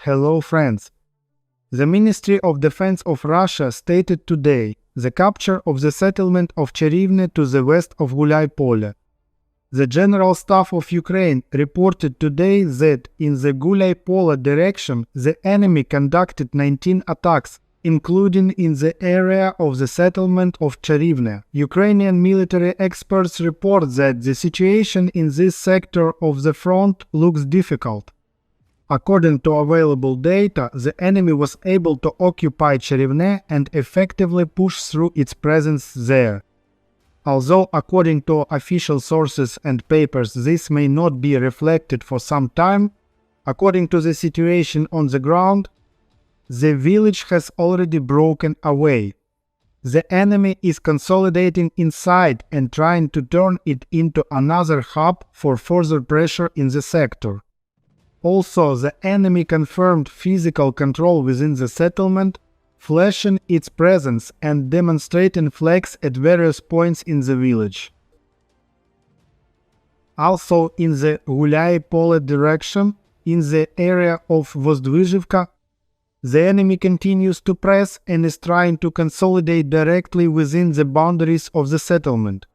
Hello friends! The Ministry of Defense of Russia stated today the capture of the settlement of Chariivne to the west of Huliaipole. The General Staff of Ukraine reported today that in the Huliaipole direction the enemy conducted 19 attacks, including in the area of the settlement of Chariivne. Ukrainian military experts report that the situation in this sector of the front looks difficult. According to available data, the enemy was able to occupy Chariivne and effectively push through its presence there. Although according to official sources and papers this may not be reflected for some time, according to the situation on the ground, the village has already broken away. The enemy is consolidating inside and trying to turn it into another hub for further pressure in the sector. Also, the enemy confirmed physical control within the settlement, flashing its presence and demonstrating flags at various points in the village. Also, in the Huliaipole direction, in the area of Vozdvizhenivka, the enemy continues to press and is trying to consolidate directly within the boundaries of the settlement.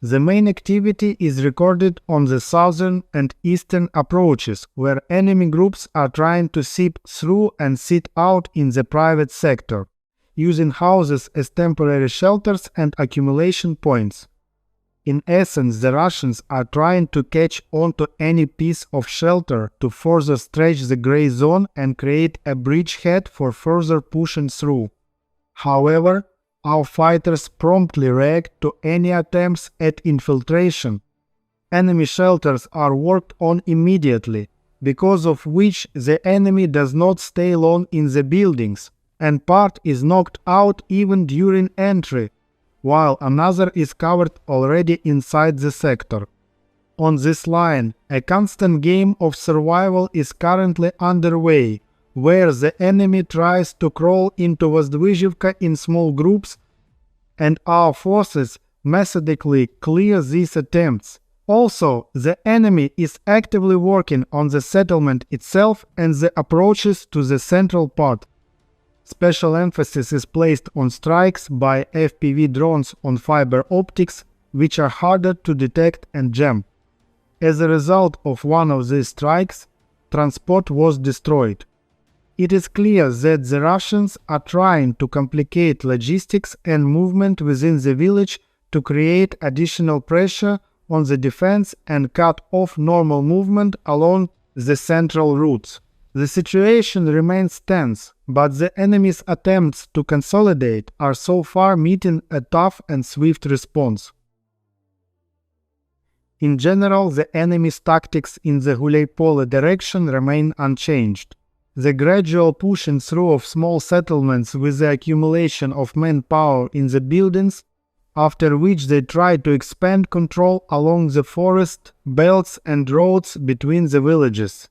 The main activity is recorded on the southern and eastern approaches, where enemy groups are trying to seep through and sit out in the private sector, using houses as temporary shelters and accumulation points. In essence, the Russians are trying to catch on to any piece of shelter to further stretch the gray zone and create a bridgehead for further pushing through. However, our fighters promptly react to any attempts at infiltration. Enemy shelters are worked on immediately, because of which the enemy does not stay long in the buildings, and part is knocked out even during entry, while another is covered already inside the sector. On this line, a constant game of survival is currently underway, where the enemy tries to crawl into Vozdvizhenivka in small groups, and our forces methodically clear these attempts. Also, the enemy is actively working on the settlement itself and the approaches to the central part. Special emphasis is placed on strikes by FPV drones on fiber optics, which are harder to detect and jam. As a result of one of these strikes, transport was destroyed. It is clear that the Russians are trying to complicate logistics and movement within the village to create additional pressure on the defense and cut off normal movement along the central routes. The situation remains tense, but the enemy's attempts to consolidate are so far meeting a tough and swift response. In general, the enemy's tactics in the Huliaipole direction remain unchanged. The gradual pushing through of small settlements with the accumulation of manpower in the buildings, after which they try to expand control along the forest belts and roads between the villages.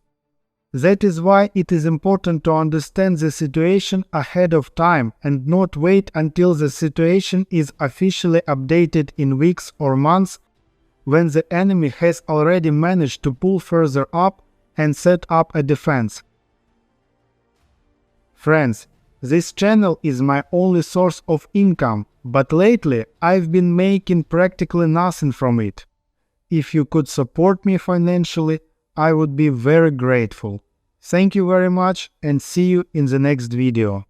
That is why it is important to understand the situation ahead of time and not wait until the situation is officially updated in weeks or months, when the enemy has already managed to pull further up and set up a defense. Friends, this channel is my only source of income, but lately I've been making practically nothing from it. If you could support me financially, I would be very grateful. Thank you very much and see you in the next video.